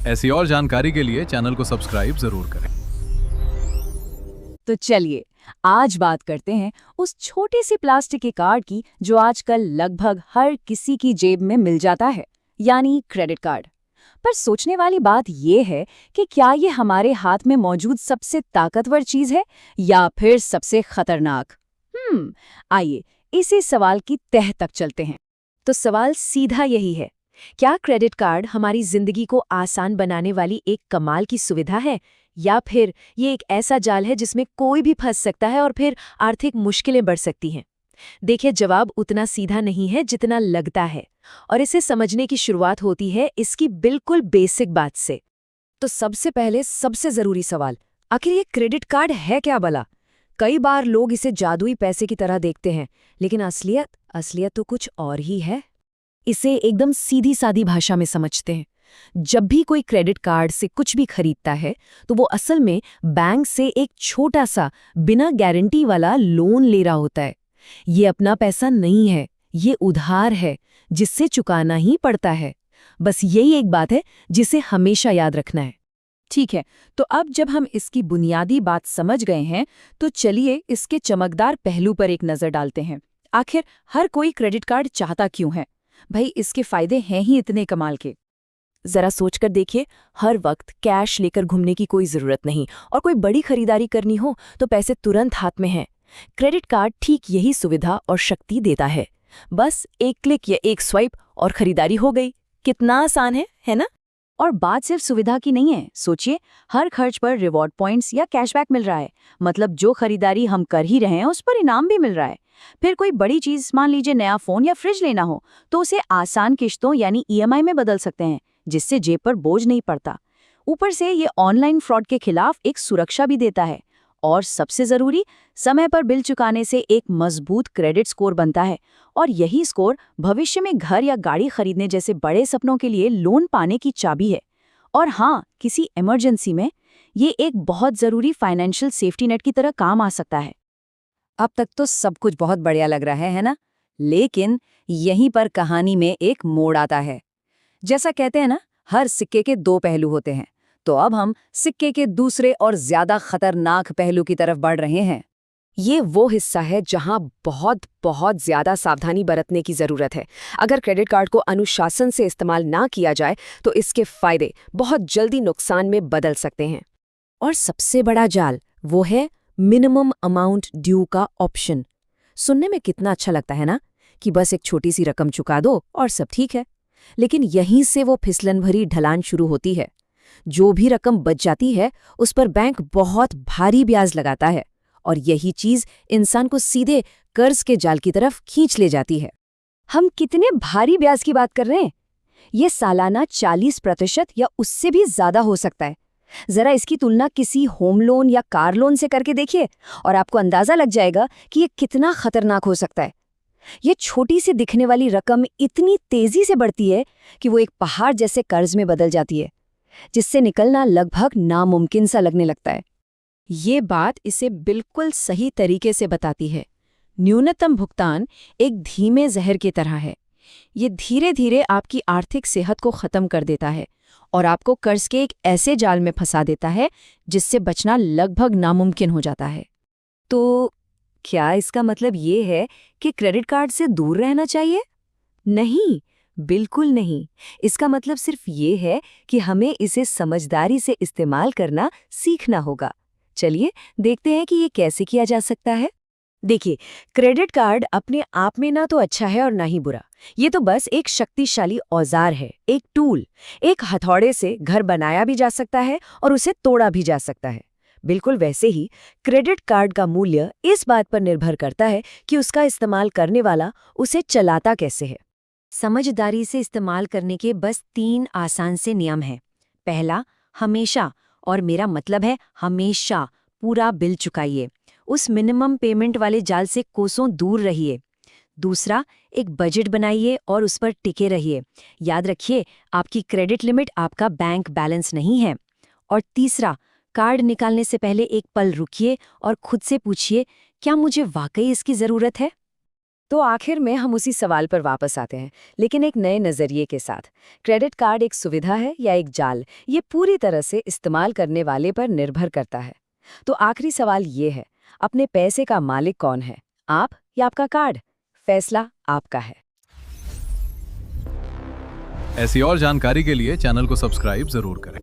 ऐसी और जानकारी के लिए चैनल को सब्सक्राइब जरूर करें। तो चलिए आज बात करते हैं उस छोटे सी प्लास्टिक के कार्ड की जो आजकल लगभग हर किसी की जेब में मिल जाता है, यानी क्रेडिट कार्ड। पर सोचने वाली बात यह है कि क्या ये हमारे हाथ में मौजूद सबसे ताकतवर चीज है या फिर सबसे खतरनाक? आइए इसी सवाल की तह तक चलते हैं। तो सवाल सीधा यही है, क्या क्रेडिट कार्ड हमारी जिंदगी को आसान बनाने वाली एक कमाल की सुविधा है, या फिर ये एक ऐसा जाल है जिसमें कोई भी फंस सकता है और फिर आर्थिक मुश्किलें बढ़ सकती हैं? देखिए, जवाब उतना सीधा नहीं है जितना लगता है, और इसे समझने की शुरुआत होती है इसकी बिल्कुल बेसिक बात से। तो सबसे पहले सबसे जरूरी सवाल, आखिर ये क्रेडिट कार्ड है क्या भला? कई बार लोग इसे जादुई पैसे की तरह देखते हैं, लेकिन असलियत तो कुछ और ही है। इसे एकदम सीधी सादी भाषा में समझते हैं। जब भी कोई क्रेडिट कार्ड से कुछ भी खरीदता है तो वो असल में बैंक से एक छोटा सा बिना गारंटी वाला लोन ले रहा होता है। ये अपना पैसा नहीं है, ये उधार है जिससे चुकाना ही पड़ता है। बस यही एक बात है जिसे हमेशा याद रखना है। ठीक है, तो अब जब हम इसकी बुनियादी बात समझ गए हैं तो चलिए इसके चमकदार पहलू पर एक नज़र डालते हैं। आखिर हर कोई क्रेडिट कार्ड चाहता क्यों है? भाई, इसके फायदे हैं ही इतने कमाल के। जरा सोचकर देखिए, हर वक्त कैश लेकर घूमने की कोई जरूरत नहीं, और कोई बड़ी खरीदारी करनी हो तो पैसे तुरंत हाथ में हैं। क्रेडिट कार्ड ठीक यही सुविधा और शक्ति देता है। बस एक क्लिक या एक स्वाइप और खरीदारी हो गई। कितना आसान है ना? और बात सिर्फ सुविधा की नहीं है। सोचिए, हर खर्च पर रिवॉर्ड पॉइंट्स या कैशबैक मिल रहा है। मतलब जो खरीदारी हम कर ही रहे हैं उस पर इनाम भी मिल रहा है। फिर कोई बड़ी चीज, मान लीजिए नया फोन या फ्रिज लेना हो, तो उसे आसान किश्तों यानी ईएमआई में बदल सकते हैं, जिससे जेब पर बोझ नहीं पड़ता। ऊपर से ये ऑनलाइन फ्रॉड के खिलाफ एक सुरक्षा भी देता है। और सबसे जरूरी, समय पर बिल चुकाने से एक मजबूत क्रेडिट स्कोर बनता है, और यही स्कोर भविष्य में घर या गाड़ी खरीदने जैसे बड़े सपनों के लिए लोन पाने की चाबी है। और हाँ, किसी इमरजेंसी में ये एक बहुत जरूरी फाइनेंशियल सेफ्टी नेट की तरह काम आ सकता है। अब तक तो सब कुछ बहुत बढ़िया लग रहा है ना? लेकिन यहीं पर कहानी में एक मोड़ आता है। जैसा कहते हैं ना, हर सिक्के के दो पहलू होते हैं। तो अब हम सिक्के के दूसरे और ज्यादा खतरनाक पहलू की तरफ बढ़ रहे हैं। ये वो हिस्सा है जहां बहुत बहुत ज्यादा सावधानी बरतने की जरूरत है। अगर क्रेडिट कार्ड को अनुशासन से इस्तेमाल ना किया जाए तो इसके फायदे बहुत जल्दी नुकसान में बदल सकते हैं। और सबसे बड़ा जाल वो है मिनिमम अमाउंट ड्यू का ऑप्शन। सुनने में कितना अच्छा लगता है ना, कि बस एक छोटी सी रकम चुका दो और सब ठीक है। लेकिन यहीं से वो फिसलन भरी ढलान शुरू होती है। जो भी रकम बच जाती है उस पर बैंक बहुत भारी ब्याज लगाता है, और यही चीज इंसान को सीधे कर्ज के जाल की तरफ खींच ले जाती है। हम कितने भारी ब्याज की बात कर रहे हैं? ये सालाना 40% या उससे भी ज्यादा हो सकता है। जरा इसकी तुलना किसी होम लोन या कार लोन से करके देखिए, और आपको अंदाजा लग जाएगा कि ये कितना खतरनाक हो सकता है। ये छोटी सी दिखने वाली रकम इतनी तेजी से बढ़ती है कि वो एक पहाड़ जैसे कर्ज में बदल जाती है, जिससे निकलना लगभग नामुमकिन सा लगने लगता है। ये बात इसे बिल्कुल सही तरीके से बताती है। न्यूनतम भुगतान एक धीमे जहर की तरह है। ये धीरे धीरे आपकी आर्थिक सेहत को खत्म कर देता है और आपको कर्ज के एक ऐसे जाल में फंसा देता है जिससे बचना लगभग नामुमकिन हो जाता है। तो क्या इसका मतलब ये है कि क्रेडिट कार्ड से दूर रहना चाहिए? नहीं, बिल्कुल नहीं। इसका मतलब सिर्फ ये है कि हमें इसे समझदारी से इस्तेमाल करना सीखना होगा। चलिए देखते हैं कि ये कैसे किया जा सकता है। देखिए, क्रेडिट कार्ड अपने आप में ना तो अच्छा है और ना ही बुरा। ये तो बस एक शक्तिशाली औजार है, एक टूल। एक हथौड़े से घर बनाया भी जा सकता है और उसे तोड़ा भी जा सकता है। बिल्कुल वैसे ही क्रेडिट कार्ड का मूल्य इस बात पर निर्भर करता है कि उसका इस्तेमाल करने वाला उसे चलाता कैसे है। समझदारी से इस्तेमाल करने के बस 3 आसान से नियम हैं। पहला, हमेशा, और मेरा मतलब है हमेशा, पूरा बिल चुकाइए। उस मिनिमम पेमेंट वाले जाल से कोसों दूर रहिए। दूसरा, एक बजट बनाइए और उस पर टिके रहिए। याद रखिए, आपकी क्रेडिट लिमिट आपका बैंक बैलेंस नहीं है। और तीसरा, कार्ड निकालने से पहले एक पल रुकिए और खुद से पूछिए, क्या मुझे वाकई इसकी ज़रूरत है? तो आखिर में हम उसी सवाल पर वापस आते हैं, लेकिन एक नए नजरिए के साथ। क्रेडिट कार्ड एक सुविधा है या एक जाल, ये पूरी तरह से इस्तेमाल करने वाले पर निर्भर करता है। तो आखिरी सवाल ये है, अपने पैसे का मालिक कौन है, आप या आपका कार्ड? फैसला आपका है। ऐसी और जानकारी के लिए चैनल को सब्सक्राइब जरूर करें।